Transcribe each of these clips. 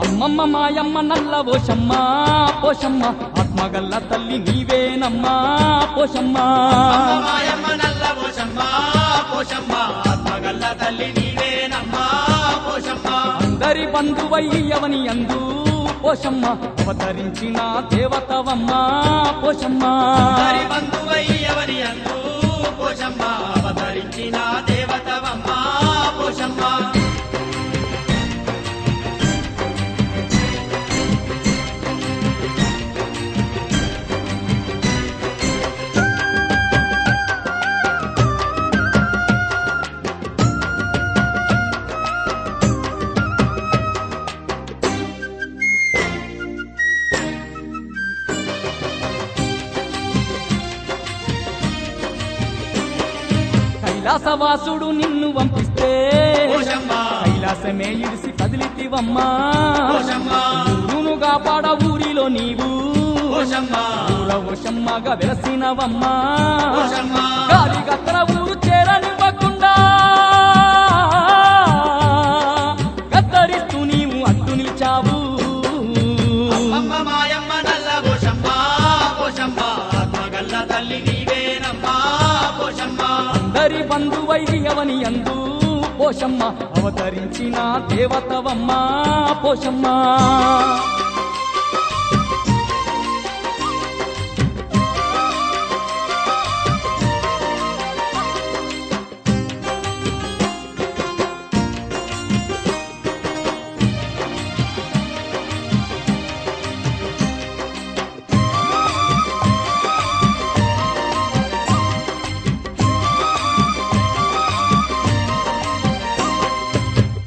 అమ్మమ్మ మాయమ్మ నల్ల పోషమ్మ పోషమ్మ ఆత్మగల్ల తల్లి నీవేనమ్మా పోషమ్మ మాయమ్మ నల్ల పోషమ్మ పోషమ్మ ఆత్మగల్ల తల్లి నీవేనమ్మా పోషమ్మ అందరి బంధువయ్యవని అందు పోషమ్మ అవతరించిన దేవతవమ్మ పోషమ్మ అందరి బంధువయ్యవని అందు పోషమ్మ అవతరించిన దేవతవమ్మ పోషమ్మ కైలాసవాసుడు నిన్ను పంపిస్తే పోషమ్మ కైలాసమే ఇడిసి కదిలితివమ్మా పోషమ్మ ఊరును కాపాడ ఊరిలో నీవు పోషమ్మ పోషమ్మగా వెలసినవమ్మా పోషమ్మ గాలి గత్తర ఊరు చేరనివ్వకుండా గద్దరిస్తూ నీవు అడ్డు నిలిచావు అమ్మ మాయమ్మ నల్ల పోషమ్మ పోషమ్మ ఆత్మగల్ల తల్లి నీవేనమ్మా పోషమ్మ అందరి బంధువైర్యవని అందు పోషమ్మ అవతరించిన దేవతవమ్మ పోషమ్మ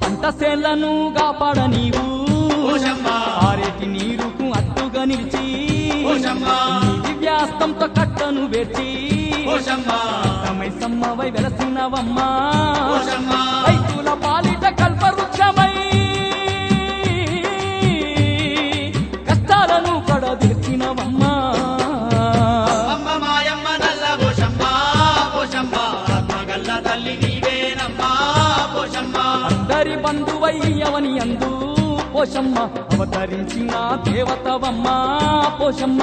పంటసేళ్లను కాపాడ నీవు పోషమ్మ ఆరేటి నీరుకు అడ్డుగా నిలిచి పోషమ్మ నీ దివ్యాస్తంతో కట్టను వేర్చి పోషమ్మ సమ్మవై వెలసినవమ్మా పోషమ్మ రైతుల పాలిట కల్పవృక్షమై కష్టాలను కడదీర్చినవమ్మా అమ్మ మాయమ్మ నల్ల పోషమ్మ పోషమ్మ ఆత్మగల్ల తల్లి నీవేనమ్మా పోషమ్మ అందరి బంధువయ్యవని అందు పోషమ్మ అవతరించిన దేవతవమ్మ పోషమ్మ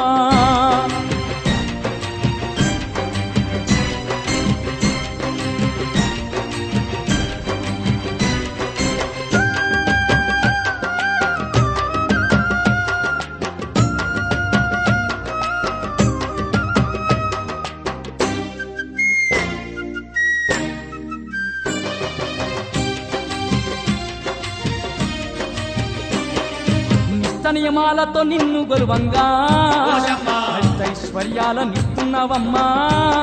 నియమాలతో నిన్ను గొలువంగా పోషమ్మ ఐశ్వర్యాలనిస్తున్నవమ్మా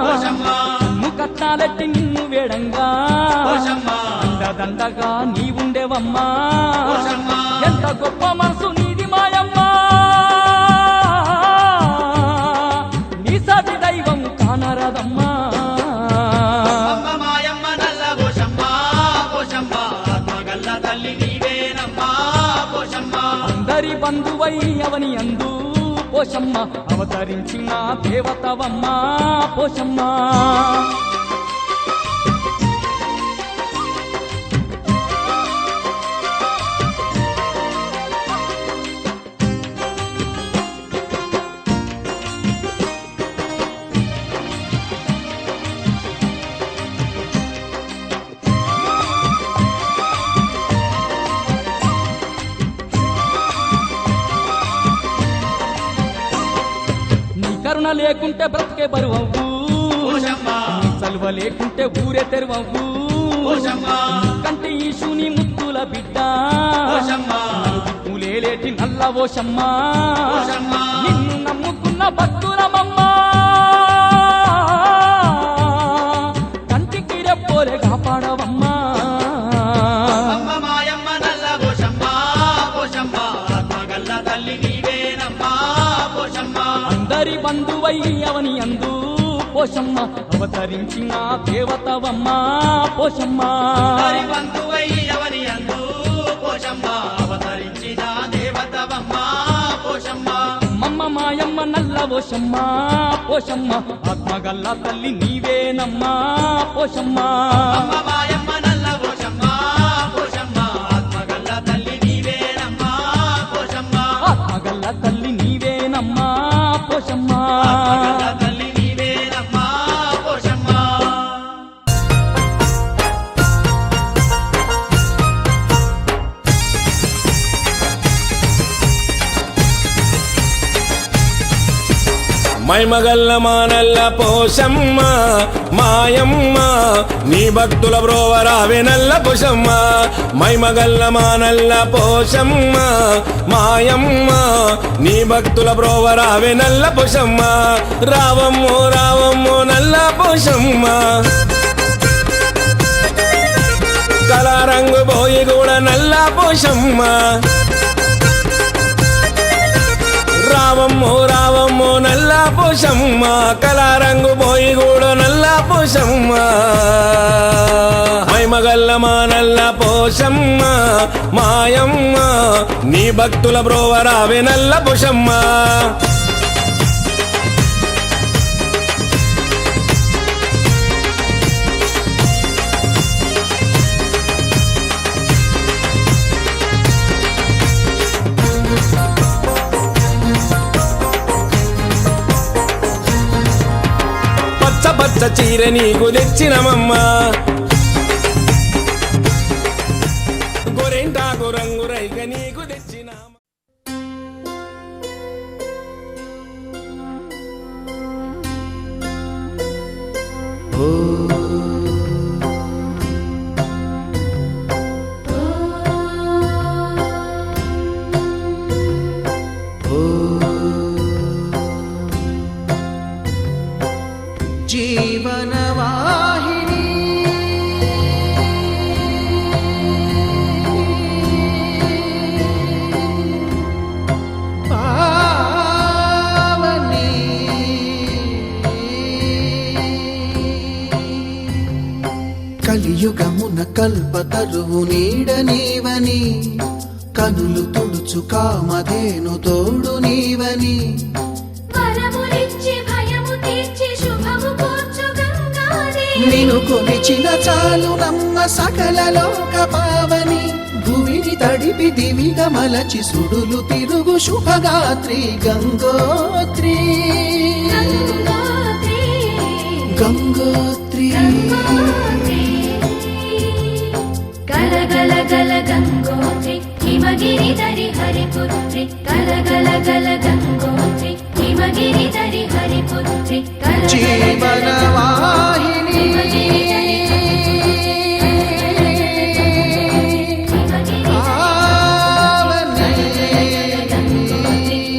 పోషమ్మ కట్నాలెట్టి నిన్ను వేడంగా పోషమ్మ దండగా నీవుండేవమ్మా పోషమ్మ ఎంత గొప్ప మనసు నీది మాయమ్మా నీ సాటి దైవం కానరదమ్మా అమ్మ మాయమ్మ నల్ల పోషమ్మ పోషమ్మ ఆత్మగల్ల తల్లి నీవేనమ్మా పోషమ్మ అందరి బంధువయ్యవని అందు పోషమ్మ అవతరించిన దేవతవమ్మ పోషమ్మ కరుణ లేకుంటే బ్రతికే బరువవ్వు పోషమ్మ చలువ లేకుంటే ఊరే తెరువవ్వు పోషమ్మ కంటే ఈశుని ముద్దుల బిడ్డ పోషమ్మ పూలేలేటి నల్ల ఓషమ్మ పోషమ్మ నిన్ను నమ్ముకున్న భక్తులమమ్మ కంటికి రెప్పోలే కాపాడవమ్మా అమ్మ మాయమ్మ నల్ల పోషమ్మ పోషమ్మ ఆత్మగల్ల తల్లి నీవేనమ్మా పోషమ్మ అందరి బంధువై అవని అందు పోషమ్మ అవతరించిన దేవతవమ్మా పోషమ్మ హరి బంధువై ఎవరి అందు పోషమ్మ అవతరించిన దేవతవమ్మా పోషమ్మ మమ్మ మాయమ్మ నల్ల పోషమ్మ పోషమ్మ ఆత్మగల్ల తల్లి నీవేనమ్మా పోషమ్మ అమ్మ మాయమ్మ నల్ల పోషమ్మ పోషమ్మ ఆత్మగల్ల తల్లి నీవేనమ్మా పోషమ్మ ఆత్మగల్ల తల్లి నీవేనమ్మా పోషమ్మ ఆత్మగల్ల తల్లి నీవేనమ్మా పోషమ్మ మైమగల్ల మానల్ల పోషమ్మ మాయమ్మ నీ భక్తుల బ్రోవరావే నల్ల పోషమ్మ మైమగల్ల మానల్ల పోషమ్మ మాయమ్మ నీ భక్తుల బ్రోవరావే నల్ల పోషమ్మ రావమ్మో రావమ్మో నల్ల పోషమ్మ కళారంగు పోయి కూడా నల్ల పోషమ్మ రావమ్మో రావమ్మో నల్ల పోషమ్మ కళారంగు పోయి కూడా నల్ల పోషమ్మ మైమగల్లమా నల్ల పోషమ్మ మాయమ్మ నీ భక్తుల బ్రోవరావే నల్ల పోషమ్మ పచ్చ చీర నీకు తెచ్చినమమ్మ గోరెంటాకు రంగు రైక నీకు తెచ్చిన జీవనవాహిని పావని కలియుగమున కల్పతరువు నీడ నీవని కనులు తుడుచు కామధేను తోడు నీవని నిను కొలిచిన చాలు నమ్మ సకల లోక పావని భూమిని తడిపి దివిగా మలచి సుడులు తిరుగు శుభగాత్రి గంగోత్రి గంగోత్రి గల గల గల గంగోత్రి హిమగిరి దరి హరిపుత్రి గల గల గల గంగోత్రి హిమగిరి దరి హరిపుత్రి జీవనవాహిని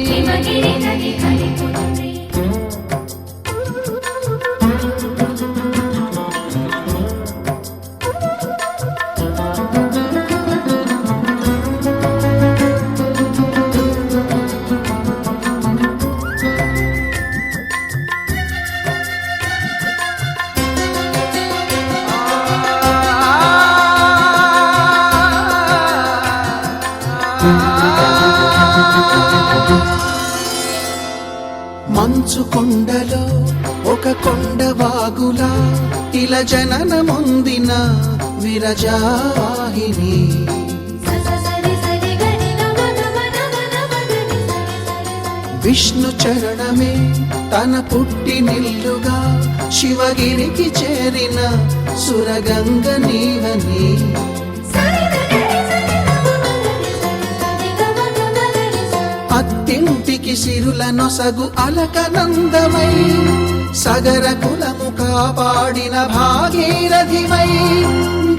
హిమగిరి దరి హరిపుత్రి మంచు కొండలో ఒక కొండ వాగులా ఇలా జననమొందిన విరజాహిని విష్ణు చరణమే తన పుట్టినిల్లుగా శివగిరికి చేరిన సురగంగ నీవని అత్తింటికి సిరుల నొసగు అలకనందమై సగర కులము కాపాడిన భాగీరథివై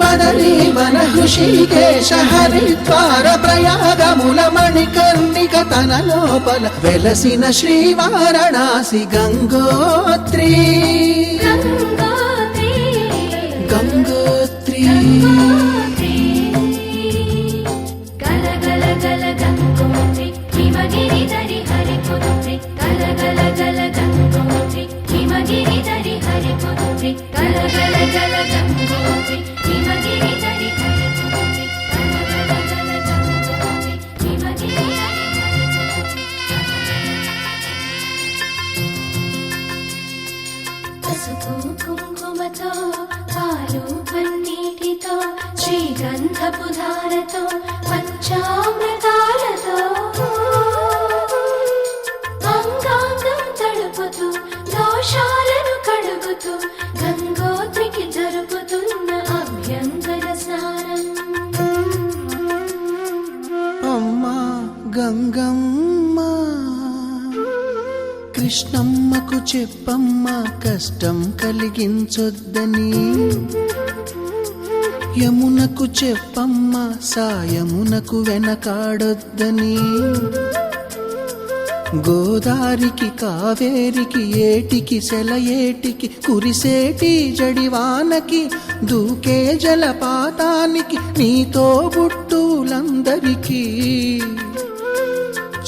బదరీ వన హృషికేశ హరిద్వార ప్రయాగముల మణికర్ణిక తన లోపల వెలసిన శ్రీవారణాసి గంగోత్రి గంగోత్రి గంగోత్రి గల గల గల గంగోత్రి హిమగిరిధరి హరిపుత్రి గల గల గల గంగోత్రి హిమగిరిధరి హరిపుత్రి గల గల గల గంగోత్రి హిమగిరిధరి హరిపుత్రి గల గల గల గంగోత్రి హిమగిరిధరి హరిపుత్రి పసుపు కుంకుమతో పాలు పన్నీటితో శ్రీగంధపు ధారతో పంచామృతాలతో అంగాంగం తడుపుతూ దోషాలను కడుగుతూ గంగోత్రికి జరుపుతున్న అభ్యంగన స్నానం అమ్మా గంగమ్మ కృష్ణమ్మకు చెప్పమ్మ కష్టం కలిగించొద్దని యమునకు చెప్పమ్మ సాయమునకు వెనకాడొద్దని గోదారికి కావేరికి ఏటికి సెలయేటికి కురిసేటి జడివానకి దూకే జలపాతానికి నీతో బుట్టులందరికీ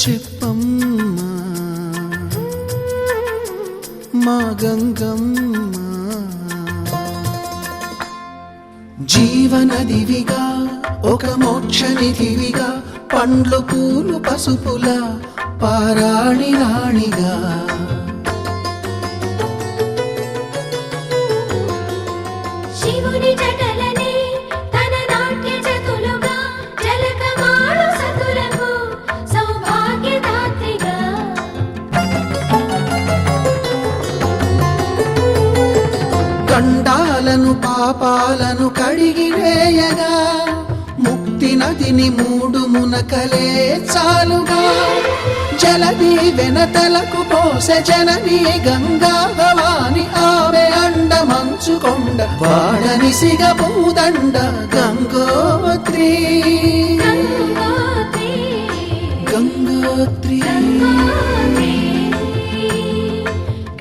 చెప్పమ్మా మా గంగమ్మ జీవనదివిగా ఒక మోక్షనిధివిగా పండ్లు పూలు పసుపుల పారాణి రాణిగా శివుని జటలనే తన నాట్య జతులుగా జలకమాడు సతులకు సౌభాగ్యదాత్రిగా గండాలను పాపాలను కడిగివేయగా ముక్తి నదిని మూడు మునకలే చాలుగా జలది వెనతలకు పోసె జనని గంగా భవాని ఆమె అండ మంచుకొండ వాడని సిగ పూదండ గంగోత్రి గంగోత్రి గంగోత్రి గంగోత్రి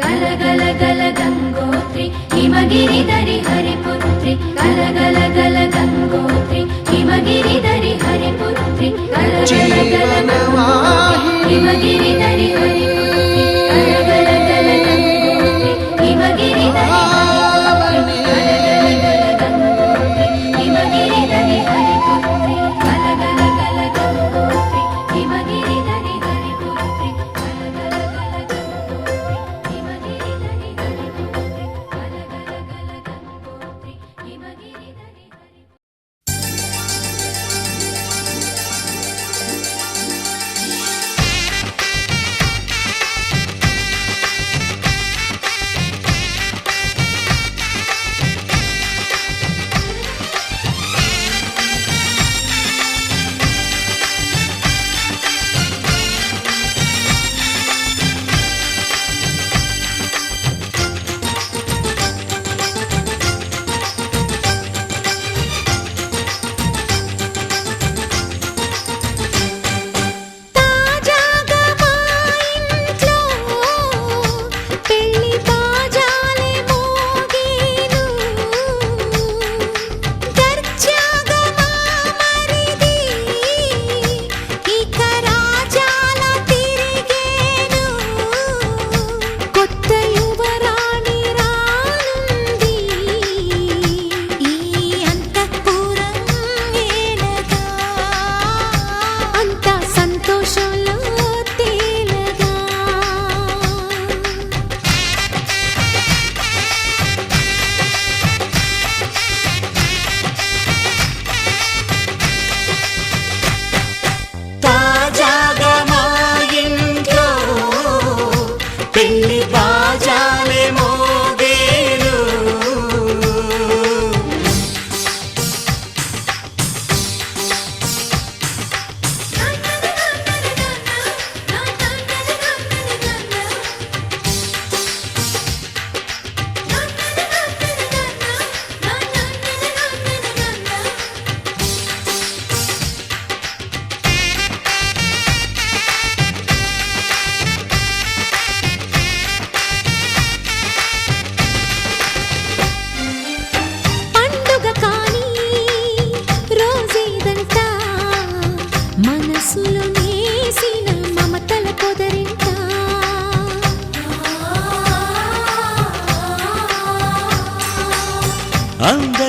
గల గల గల గంగోత్రి హిమగిరిధరి హరిపుత్రి గల గల గల గంగోత్రి హిమగిరిధరి హరిపుత్రి గల గల గల గంగోత్రి హిమగిరిధరి హరిపుత్రి గల గల గల గంగోత్రి హిమగిరిధరి హరిపుత్రి గల గల గల గంగోత్రి హిమగిరిధరి హరిపుత్రి గల గల గల గంగోత్రి హిమగిరిధరి హరిపుత్రి గల గల గల గంగోత్రి హిమగిరిధరి హరిపుత్రి గల గల గల గంగోత్రి హిమగిరిధరి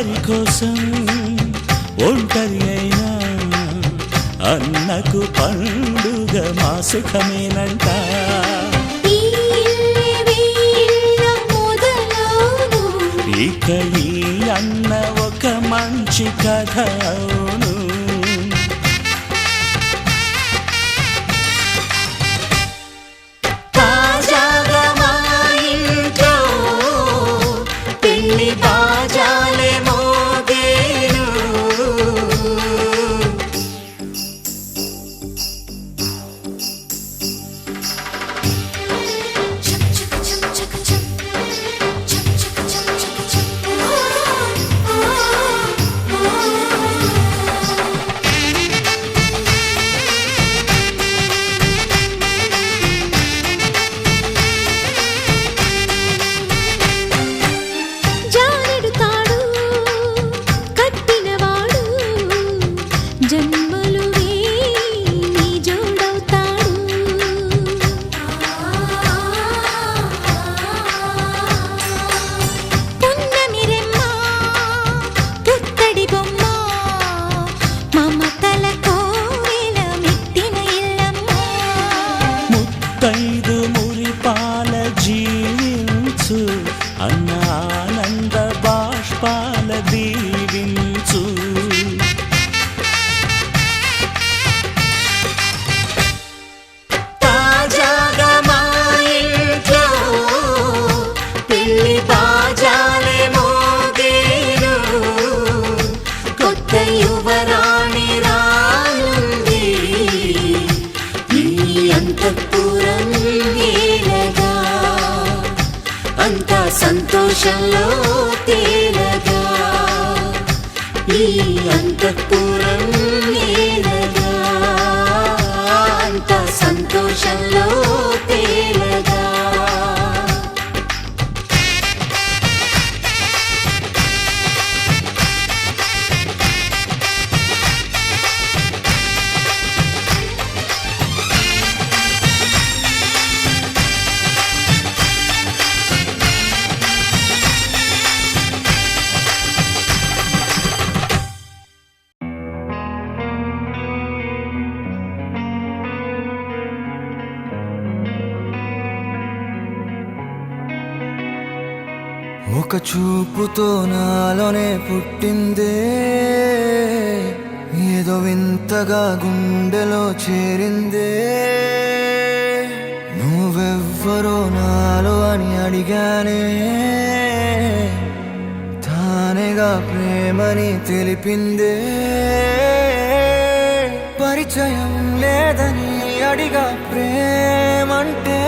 అందరి కోసం ఒంటరి అయినా అన్నకు పండుగ మా సుఖమేనంట. ఈ ఇల్లే వీళ్ళ మొదలవును. ఇక ఈ అన్న ఒక మంచి కథ అవును. తాజాగా మా ఇంట్లో పెళ్లి బాజాలే మోగేను. చక్ చక్ చక్ చక్ చక్. చక్ చక్ చక్ చక్ చక్. జానెడు తాడు కట్టినవాడు జన్మలు నీ జోడవుతాడు. పున్నమి రెమ్మ పుత్తడి బొమ్మ మమతల కోవెల మెట్టిన ఇల్లమ్మ. ముత్తైదు మురిపాల జీవించు అన్న ఆనంద బాష్పాల దీవించు. తాజాగా మా ఇంట్లో పెళ్లి బాజాలే మోగేను. కొత్త యువరాణి రానుంది ఈ అంతఃపురం ఏలగా. అంతా సంతోషంలో తేలగా ఈ అంతఃపురం ఏలగా. అంతా సంతోషంలో తేలగా. ఒక చూపుతో నాలోనే పుట్టిందే ఏదో వింతగా గుండెలో చేరిందే. నువ్వెవ్వరో నాలో అని అడిగానే తానేగా ప్రేమని తెలిపిందే. పరిచయం లేదని అడిగా ప్రేమంటే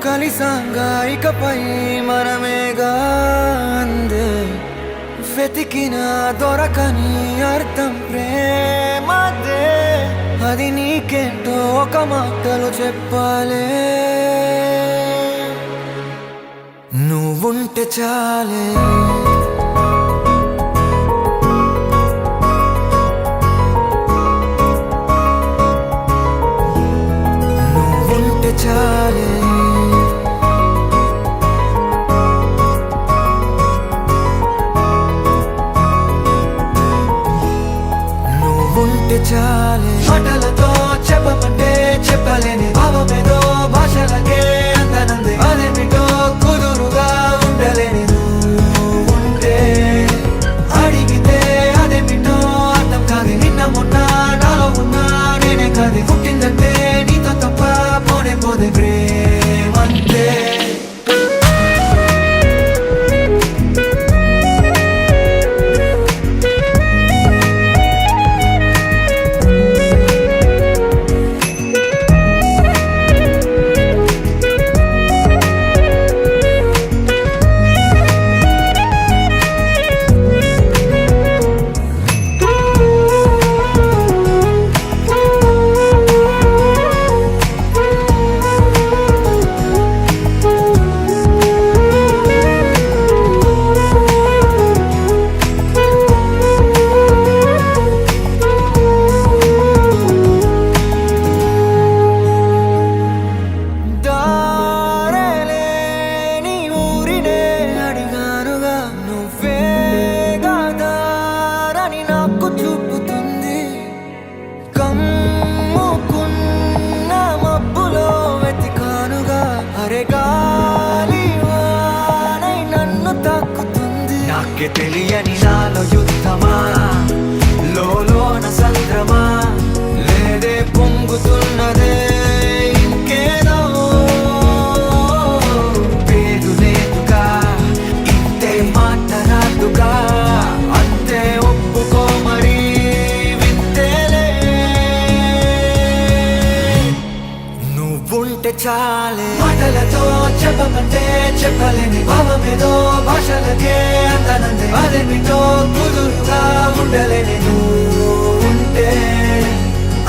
కలిసాంగా ఇకపై మనమేగా అందే. వెతికిన దొరకని అర్థం ప్రేమదే. అది నీకేంటో ఒక మాటలు చెప్పాలే. నువ్వుంటే చాలే నువ్వుంటే చాలే నువ్వుంటే చాలే. మాటలతో చెప్పమంటే చెప్పలేని భావమేదో భాషలకే అందనంది. అదేమిటో కుదురుగా ఉండలేని నువ్వుంటే అడిగితే అదేమిటో అర్థం కాదు. నిన్న మొన్న నాలో ఉన్నా నేనే కాదు. పుట్టిందంటే నీతో తప్ప పోనే పోదే ప్రేమంతే. చాలే మాటలతో చెప్పమంటే చెప్పలేని భావమేదో భాషలకే అందనందే అదేమిటో కుదురుగా ఉండలేని నువ్వు ఉంటే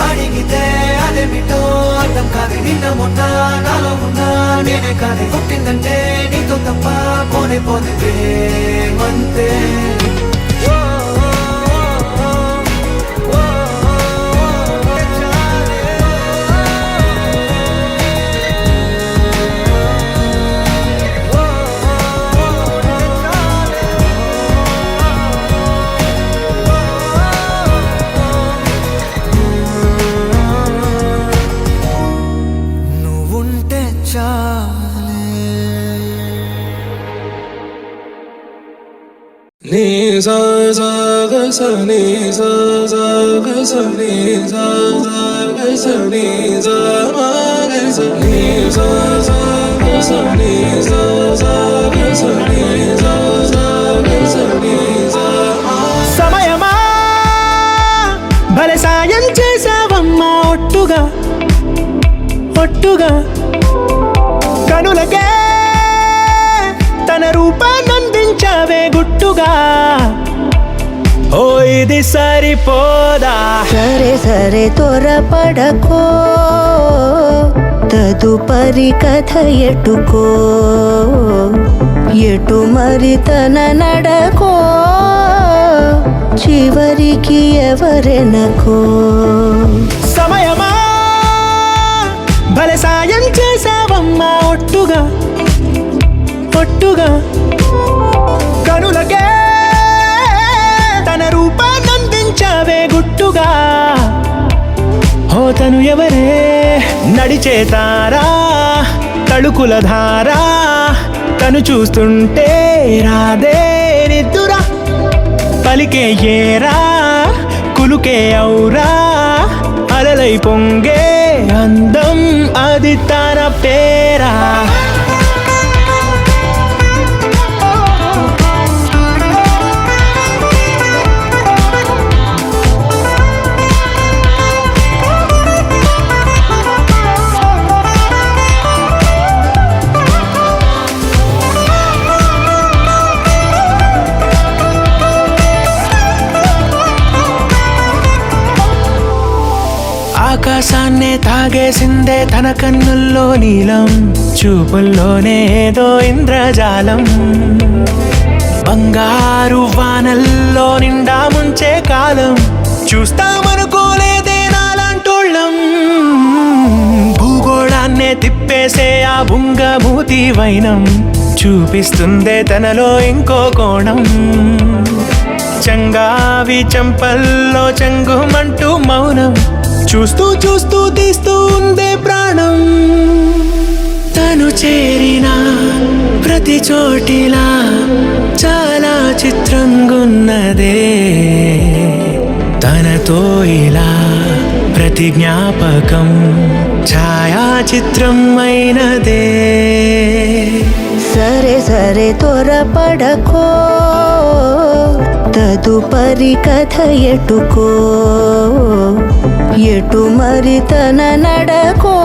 అడిగితే అదేమిటో అర్థం కాదు నిన్న మొన్న నాలో ఉన్నా నేనే కాదు పుట్టిందంటే నీతో తప్ప పోనే పోతే మంతే ni sa sa ga sa ni sa sa ga sa ni sa sa ga sa ni sa ma ga sa ni sa sa ga sa ni sa sa ga sa ni sa sa ga sa ni sa ma సమయమా భలే సాయం చేసావమ్మా ఒట్టుగా ఒట్టుగా కనులకే తన రూపాన్నందించావే గుట్టుగా ఓ ఇది సరిపోదా సరే సరే త్వరపడకో తదుపరి కథ ఎటుకో ఎటు మరి తన నడకో చివరికి ఎవరెనకో సమయమా భలే సాయం చేసావమ్మా ఒట్టుగా ఒట్టుగా కనులకే తన రూపాన్నందించావే గుట్టుగా ఓ తను ఎవరే నడిచే తారా తళుకుల ధారా తను చూస్తుంటే రాదే నిద్దురా పలికే ఏరా కులుకే ఔరా అలలై పొంగే అందం అది తన పేరా ఆకాశాన్నే తాగేసిందే తన కన్నుల్లో నీలం చూపుల్లోనే ఏదో ఇంద్రజాలం బంగారు వానల్లో నిండా ముంచే కాలం చూస్తామనుకోలేదే నాలాంటోళ్ళం భూగోళాన్నే తిప్పేసే ఆ బుంగమూతి వైనం చూపిస్తుందే తనలో ఇంకో కోణం చంగావి చంపల్లో చంగుమంటూ మౌనం చూస్తూ చూస్తూ తీస్తూ ఉందే ప్రాణం తను చేరిన ప్రతి చోటిలా చాలా చిత్రంగున్నదే తనతో ఇలా ప్రతి జ్ఞాపకం ఛాయాచిత్రం అయినదే సరే సరే త్వరపడకో తదుపరి కథ ఎటుకో ఎటు మరి తన నడకో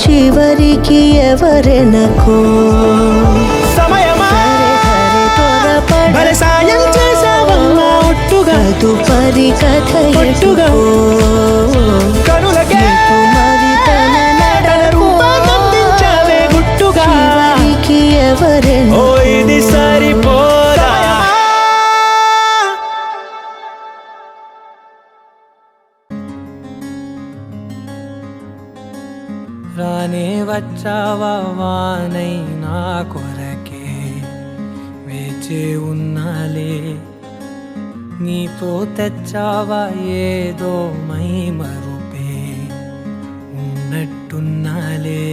చివరికి ఎవరెనకో సమయమా భలే సాయం చేసావమ్మా ఒట్టుగా తదుపరి కథ ఒట్టుగా కనులకే ఎటు మరి తన నడకో రూపాన్నందించావే గుట్టుగా చివరికి ఎవరెనకో ఓ ఇది సరిపోదా రానే వచ్చావా వానై నా కొరకే వేచి ఉన్నాలే నీతో తెచ్చావా ఏదో మై మరుపే ఉన్నట్టున్నాలే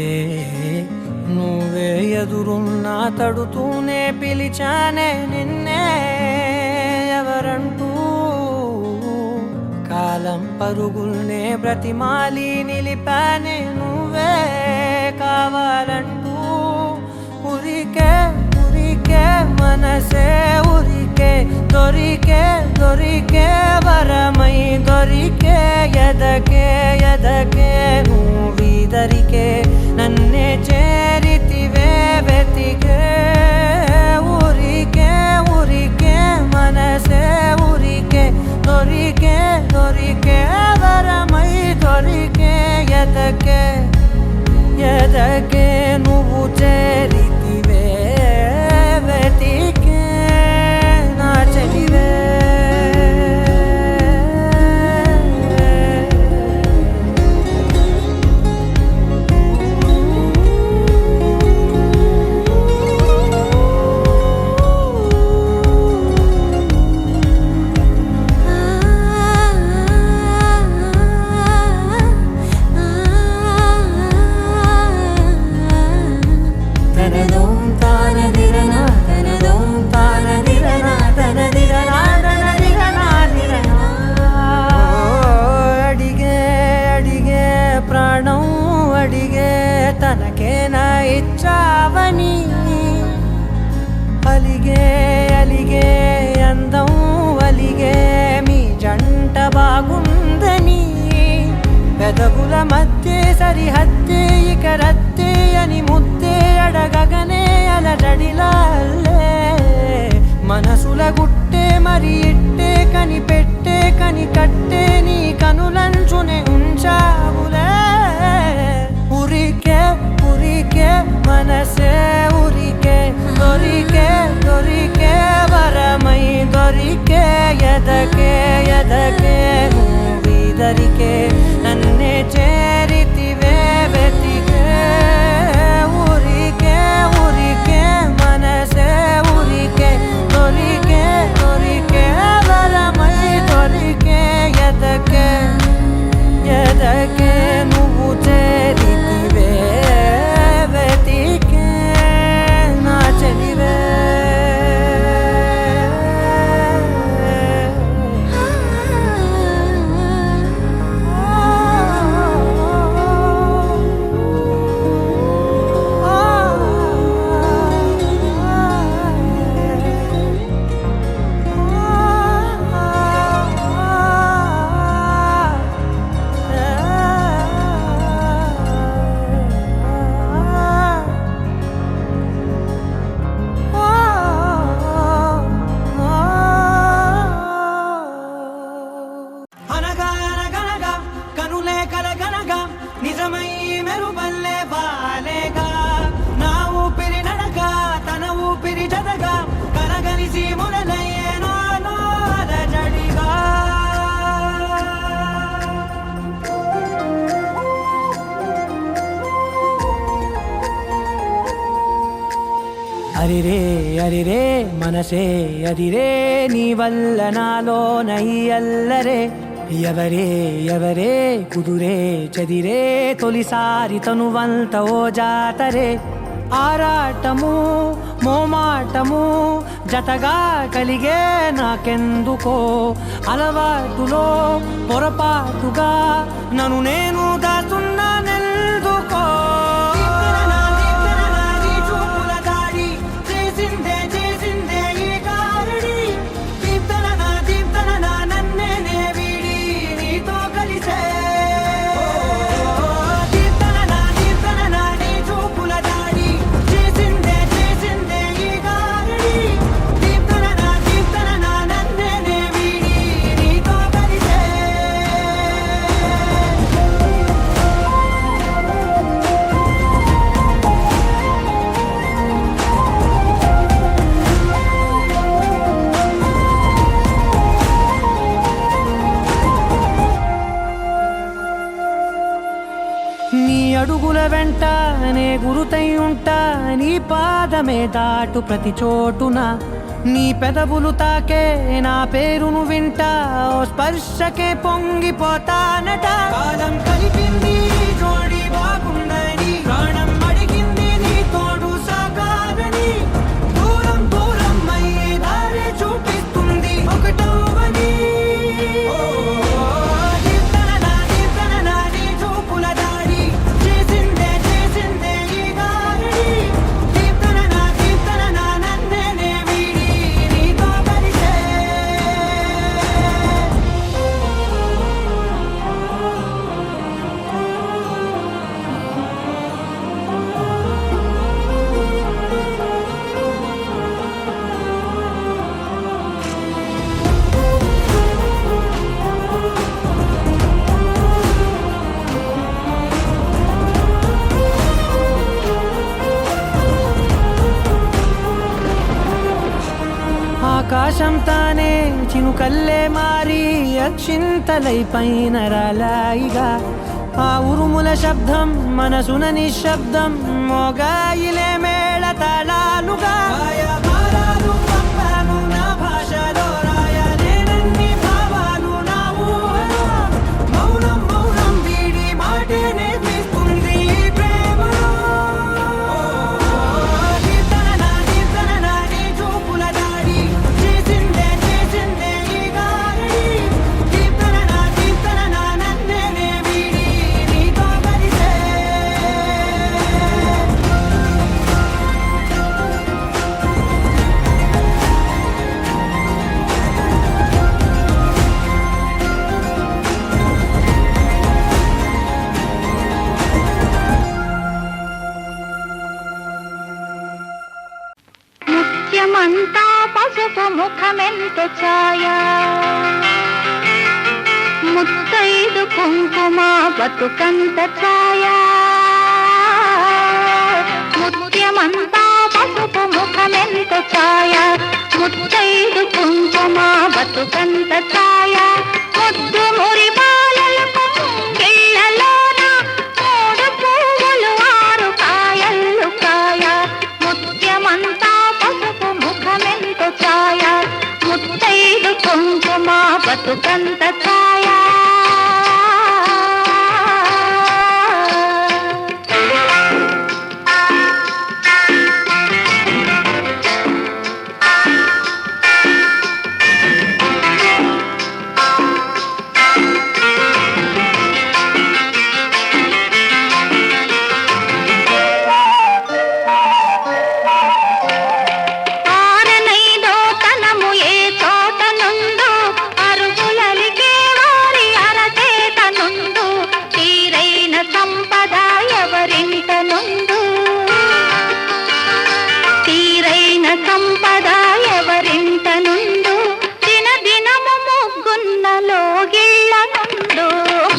నువ్వే ఎదురున్నా తడుతూనే పిలిచానే నిన్నే ఎవరంటూ కాలం పరుగుల్నే బ్రతిమాలి నిలిపానే నువ్వే కావాలంటూ ఉరికే ఉరికే మనసే ఉరికే దొరికే దొరికే దొరికే వరమై దొరికే ఎదకే ఎదకే నువ్విదరికే నన్నే చేరితివే వెతికే ఊరికే ఊరికే మనసే ఊరికే దొరికే దొరికే వరమై దొరికే ఎదకే ఎదకే నువ్వు చేరితివే వెతికే నా చెలివే తనదోం తానదిరనా తనదోం తానదిరనా తనదిరనా తనదిరనా దిరనా అడిగే అడిగే ప్రాణం అడిగే తనకేనా ఇచ్చావని అలిగే అలిగే అందం అలిగే మీ జంట బాగుందని పెదవుల మధ్య సరిహద్దే ఇక రద్దే అని ముద్దే అడగగనే అలజడిలాల్లే మనసుల గుట్టే మరి ఇట్టే కని పెట్టే కని కట్టే నీ కనులంచునే ఉంచావులే ఉరికే ఉరికే మనసే ఉరికే దొరికే దొరికే వరమై దొరికే ఎదకే ఎదకే నువ్విదరికే నన్నే చేరితివే వెతికే ఊరికే ఊరికే మనసే ఊరికే దొరికే దొరికే వరమై దొరికే ఎదకే ఎదకే నువ్వు చేరితివే వెతికే నా చెలివే అనగా అనగనగా కనులే కలగనగా నిజమై మెరుపల్లే వాలేగా నా ఊపిరి నడక తన ఊపిరి జతగా కలగలిసి మొదలయ్యేనో అలజడిగా అరిరే అరిరే మనసే అరిరే నీ వల్ల నాలో నై అల్లరే ఎవరే ఎవరే కుదురే చదిరే తొలిసారి తనువంత ఓ జాతరే ఆరాటము మోమాటము జతగా కలిగే నాకెందుకో అలవాటులో పొరపాటుగా నన్ను నేను దాస్తున్నానెందుకో అడుగుల వెంట నే గురుతై ఉంటా నీ పాదమే దాటు ప్రతి చోటున నీ పెదవులు తాకే నా పేరును వింటా ఓ స్పర్శకే పొంగిపోతానట కాలం కలిపింది జోడి బాగుండని ప్రాణం అడిగింది నీ తోడు సాగాలని దూరం దూరం అయ్యే దారి చూపిస్తుంది ఒకటవని తానే చినుకల్లే మారి అక్షింతలై పైన రాలాయిగా ఆ ఉరుముల శబ్దం మనసున నిశ్శబ్దం మోగాయిలే మేళ తాళాలుగా నా భాషలో రాయలేనన్ని భావాలు నా ఊహలో మౌనం మౌనం వీడి మాటే నేర్పిస్తుంది ప్రేమలో కీర్తన నీ చూపుల దాడి చేసిందే ఈ గారడి కీర్తన నన్నే వీడి నీతో కలిసే ముత్యమంతా పసుపు ముఖమెంత ఛాయ ముత్తైదు కుంకుమ బతుకంత ఛాయ ముత్యమంతా పసుపు ముఖమెంత ఛాయ ముత్తైదు కుంకుమ బతుకంత ఛాయ ముద్దు మురి బాలలకు ముంగిళ్ళలోన మూడు పువ్వులు ఆరు కాయలు కాయ ముత్యమంతా పసుపు ముఖమెంత ఛాయ ముత్తైదు కుంకుమ బతుకంత ఛాయ ఆరనైదో తనము ఏ తోట నుండు అరుగులలిగే వారి అరచేత నుండు తీరైన సంపద ఎవరింట నుండు తీరైన సంపద ఎవరింట నుండు దినదినము ముగ్గున్న లోగిళ్ళ నుండు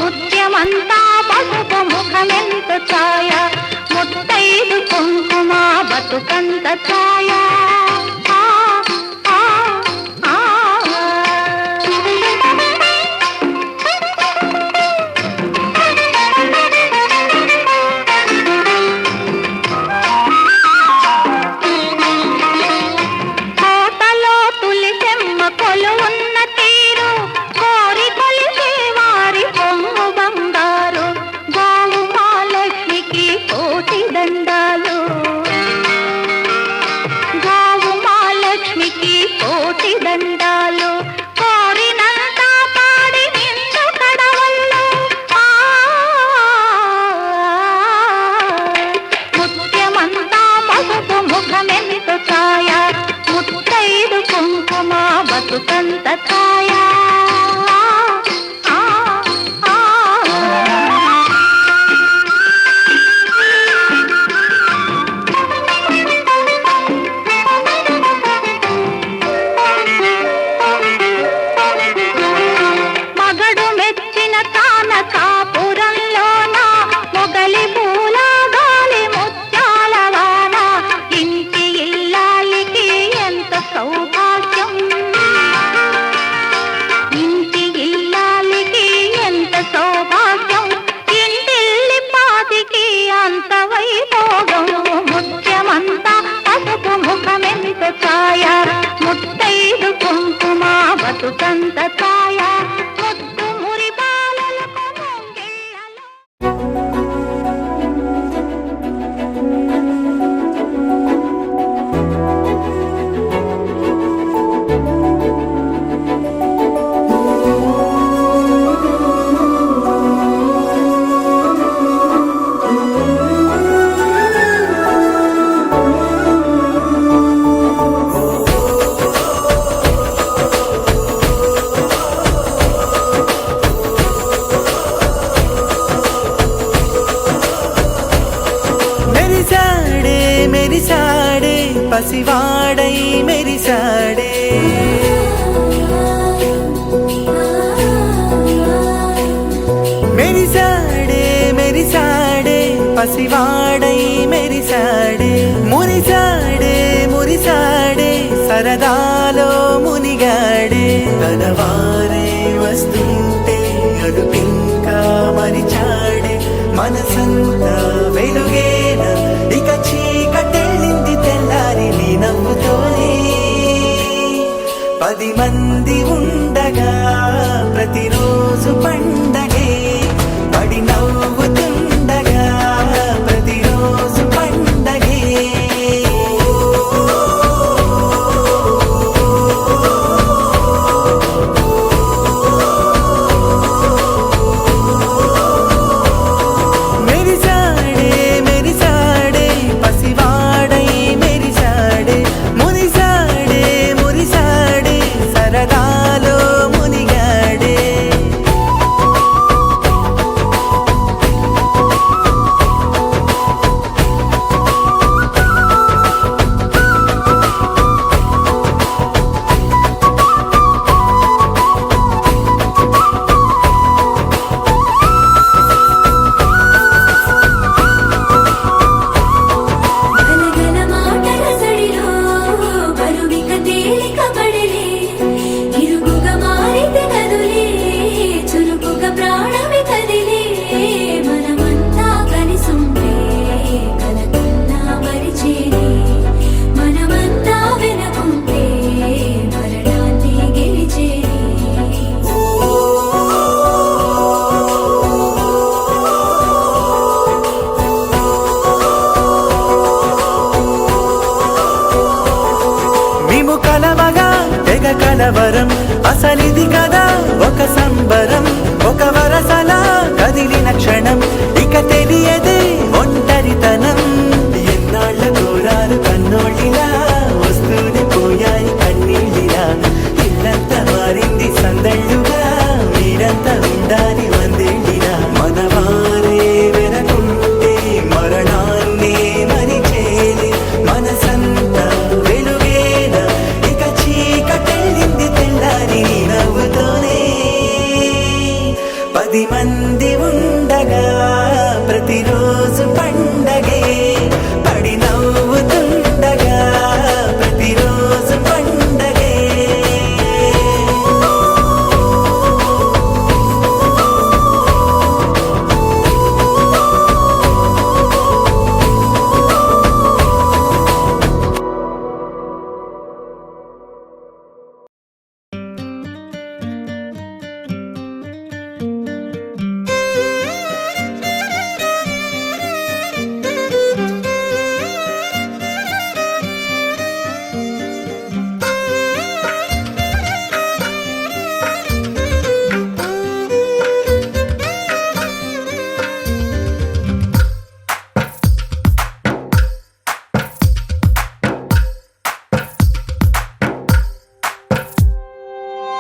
ముత్యమంతా పసుపు ముఖమెంత ఛాయ ముత్తైదు కుంకుమ బతుకంత ఛాయ కోటలో తులిసెమ్మ కొలువున్న తీరు కోరి కొలిసే వారి పొంగు బంగారు గోవు మహాలక్ష్మికి కోటి దండాలు గోవు మహాలక్ష్మికి కోటి దండాలు కోరినంత పాడి నిండు కడవళ్ళు ముత్యమంతా పసుపు ముఖమెంత ఛాయ ముత్తైదు కుంకుమ బతుకంత ఛాయ మగడు మెచ్చిన తాన కాపురంలోన మొగలి పూల గాలి ముత్యాల వాన ఇంటి ఇల్లాలికి ఎంత సౌభాగ్యం ఇంటి ఇల్లాలికి ఎంత సౌభాగ్యం ఇంటిల్లి పాతికి అంత వైభోగం ముత్యమంతా పసుపు ముఖమెంత ఛాయ ముత్తైదు కుంకుమ బతుకంత ఛాయ ముద్దు మురి బాలలకు ముంగిళ్ళలో మెరిసాడే మెరిసాడే పసివాడై మెరిసాడే మెరిసాడే మెరిసాడే పసివాడై మెరిసాడే మురిసాడే మురిసాడే సరదాలో మునిగాడే మనవారే వస్తుంటే అడుపింకా మరిచాడే మనసంతా వెలుగేన ఇక చీకటెళ్ళింది తెల్లారి నీ నవ్వుతోనే 10 మంది ఉండగా ప్రతిరోజు పండగే పడి నవ్వుతుండగా ప్రతిరోజు పండగే మెరిసాడే మెరిసాడే పసివాడై మెరిసాడే మురిసాడే మురిసాడే సరదాలో మునిగాడే గలగల మాటల సడిలో బరువిక తేలిక పడలే ఇరుగుగా మారితే కదులే చురుకుగా ప్రాణమి కదిలే మనమంతా కలిసుంటే కలకన్నా మరిచేనే మనమంతా వెనకుంటే మరణాన్ని గెలిచేనే మేము కలవగా తెగ కలవరం అసలిది కదా ఒక సంబరం ఒక వరసలా కదిలిన క్షణం ఇక తెలియదే ఒంటరితనం ఎన్నాళ్ళ కోరాలు కన్నోళ్ళిలా వస్తూనే పోయాయి కన్నీళ్ళిలా ఇల్లంతా మారింది సందళ్ళుగా మీరంతా ఉండాలి వందేళ్ళిలా మనవారే వెనకుంటే మరణాన్ని మరిచేలే మనసంతా వెలుగేన ఇక చీకటెళ్ళింది తెల్లారి నీ నవ్వుతోనే 10 మంది ఉండగా ప్రతిరోజు పండగే పడి నవ్వుతుండగా ప్రతిరోజు పండగే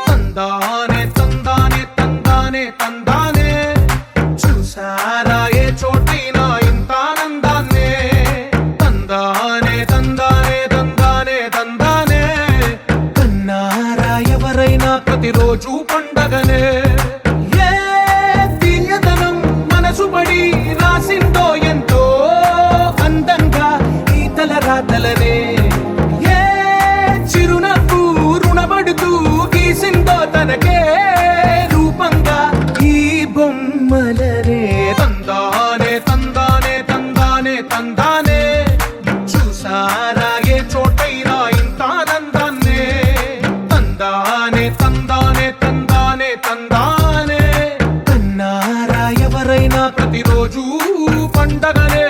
తందానే తందానే తందానే తందానే చూసారా ఏ చోటైనా ఇంత ఆనందాన్నే తందానే తందానే తందానే తందానే కన్నారా ఎవరైనా ప్రతిరోజు పండగనే ఏ తీయదనం మనసు పడి రాసిందో ఎంతో అందంగా ఈ తల రాతలనే ఏ చిరునవ్వు రుణపడుతూ గీసిందో తనకే రూపంగా ఈ బొమ్మలనే తందానే తందానే తందానే తందానే చూసారా ఏ చోటైనా ఇంత ఆనందాన్నే తందానే తందానే తందానే తందానే కన్నారా ఎవరైనా ప్రతిరోజు పండగనే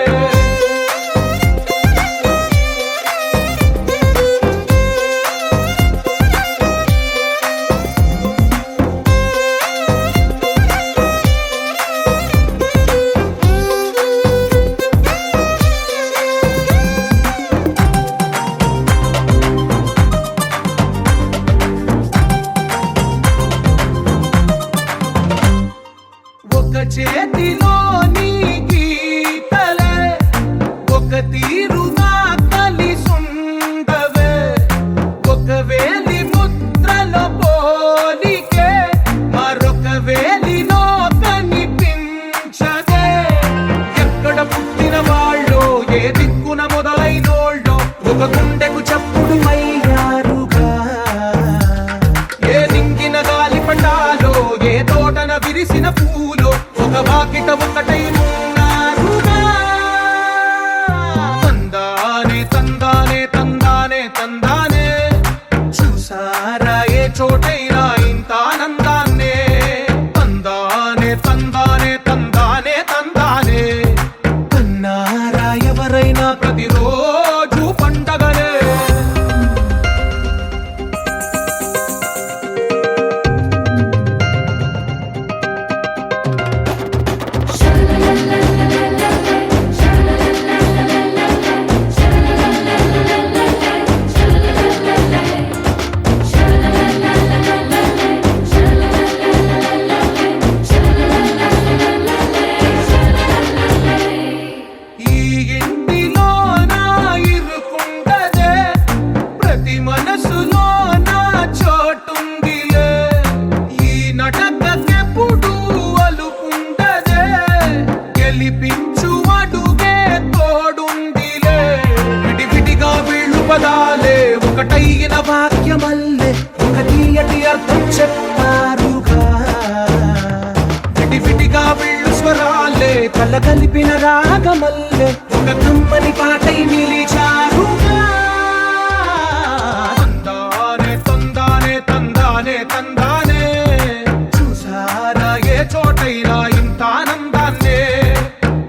ఒక చేతిలో నీ గీతలే ఒక తీరుగా కలిసుండవే ఒక వేలి ముద్రలో పోలికే మరొక వేలిలో కనిపించదే ఎక్కడ పుట్టిన వాళ్ళో ఏ దిక్కున మొదలైనోళ్ళో ఒక గుండెకు చప్పుడు అయ్యారుగా ఏ నింగిన కళ్ళ కలిపిన రాగమల్లె ఒక కమ్మని పాటై నిలిచారుగా. తందానే తందానే తందానే తందానే చూసారా ఏ చోటైనా ఇంత ఆనందాన్నే.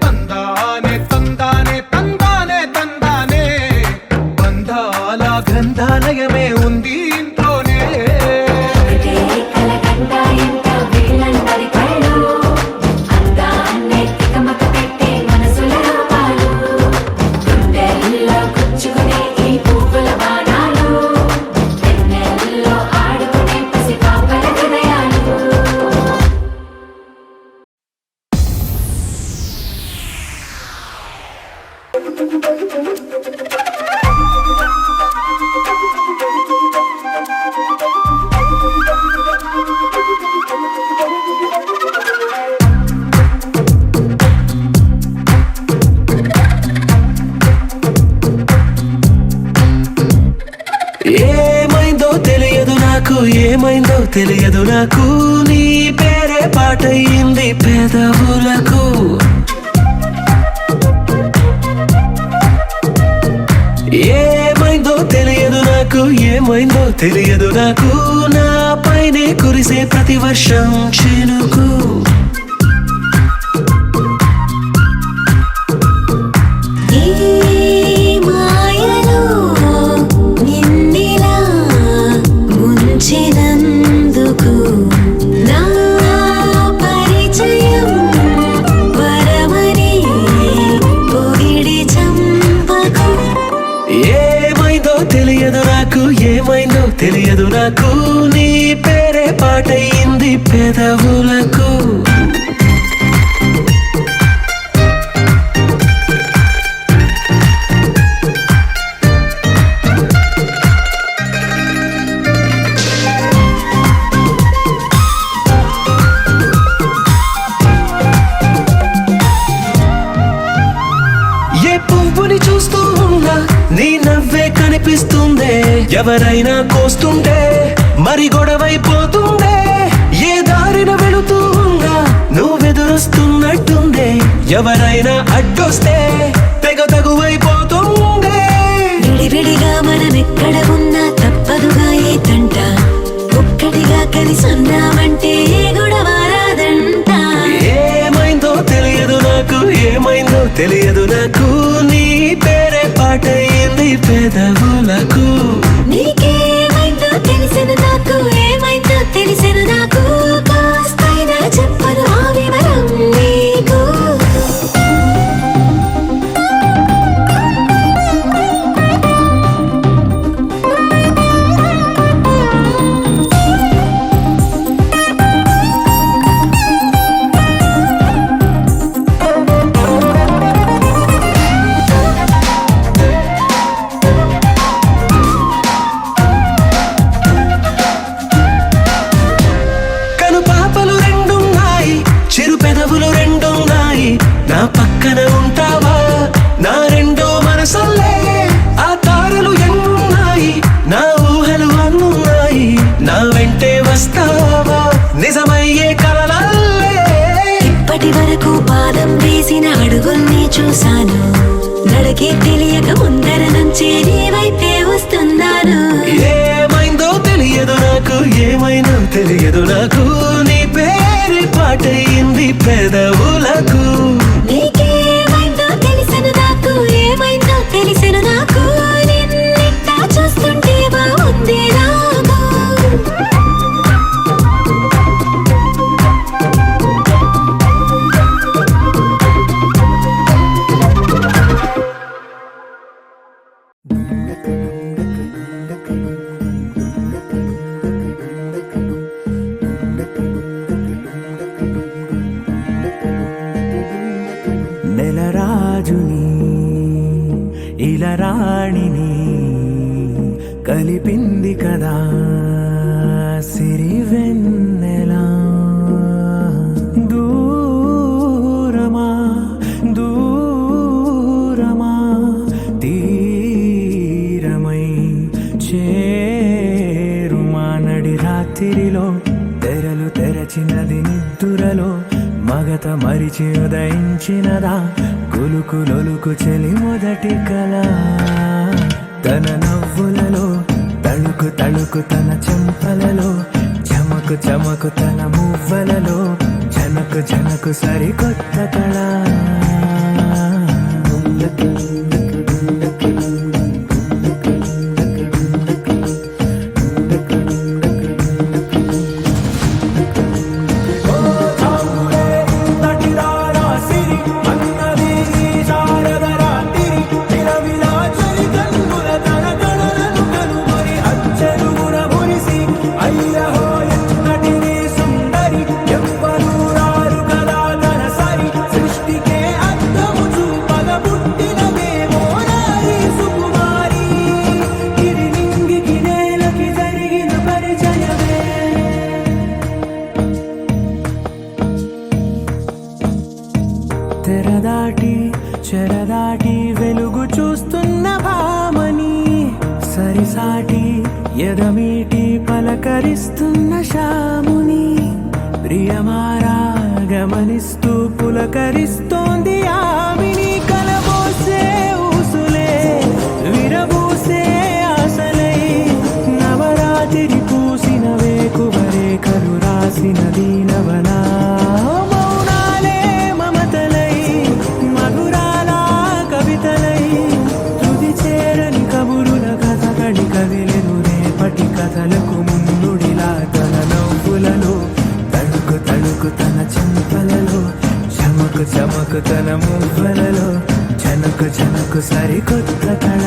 తందానే తందానే తందానే తందానే బంధాల గ్రంథాలయమే ఉంది ఇంట్లోనే. ఏమైందో తెలియదు నాకు, ఏమైందో తెలియదు నాకు, నీ పేరే పాటయింది పెదవులకు. ఏమైందో తెలియదు నాకు, ఏమైందో తెలియదు నాకు, నా పైనే కురిసే ప్రతి వర్షం చినుకు. ఏమైందో తెలియదు నాకు, నీ పేరే పాటయింది పెదవులకు. ఏ పువ్వుని చూస్తూ ఉన్నా నీ నవ్వే కనిపిస్తుందే, ఎవరైనా కోస్తుంటే మరి గొడవైపోతుందే. ఏ దారిన వెళుతూ ఉన్నా నువ్వెదురొస్తున్నట్టుందే, ఎవరైనా అడ్డొస్తే తెగ తగువైపోతుందే. విడివిడిగా మనమెక్కడ ఉన్నా తప్పదుగా ఏ తంట, ఒక్కటిగా కలిసి ఉన్నామంటే గొడవ రాదంట. ఏమైందో తెలియదు నాకు, ఏమైందో తెలియదు నాకు, నీ పేరే పాటయింది పెదవులకు. నీకేమైందో తెలిసెను నాకు, ఏమైందో తెలిసెను నాకు, కాస్తైనా చెప్పను ఆ వివరం నీకు. నా పక్కన ఉంటావా నా రెండో మనసల్లే, ఆ తారలు ఎన్నున్నాయి నా ఊహలు అన్నున్నాయి, నా వెంటే వస్తావా నిజమయ్యే కలలల్లే. ఇప్పటి వరకు పాదం వేసిన అడుగుల్ని చూశాను, నడకే తెలియక ముందర నుంచి నీ వైపే వస్తున్నాను. ఏమైందో తెలియదు నాకు, ఏమైందో తెలియదు నాకు, నీ పేరు పాటయింది పెదవులకు. నీకేమైందో తెలిసెను నాకు, ఏమైందో తెలిసెను నాకు, నిన్నిట్టా చూస్తుంటే బాగుంది నాకు. నెలరాజుని ఇలా రాణిని కలిపింది కదా సిరివెన్నెలా. దూరమా దూరమా తీరమై చేరుమా, నడి రాత్రిలో తెరలు తెరచినది నిద్దురలో మగత మరిచి ఉదయించినదా కులుకు లొలుకు చెలి మొదటి కళ తన నవ్వులలో తళుకు తళుకు తన చెంపలలో చమకు చమకు తన మువ్వలలో జనకు జనకు సరికొత్త కళ తెరదాటి చెరదాటి వెలుగు చూస్తున్న భామని సరిసాటి ఎదమీటి పలకరిస్తున్న శాముని ప్రియమారా గమనిస్తూ పులకరిస్తోంది ఆవిని కలబోసే ఊసులే విరబూసే ఆశలై నవరాత్రి పూసిన వేకువరేఖలు రాసిన దీనవనా కదిలెను రేపటి కథలకు ముందుడిలా తన నవ్వులలో తణుకు తణుకు తన చెంపలలో చమకు చమకు తన మువ్వలలో జనకు జనకు సరికొత్త కళ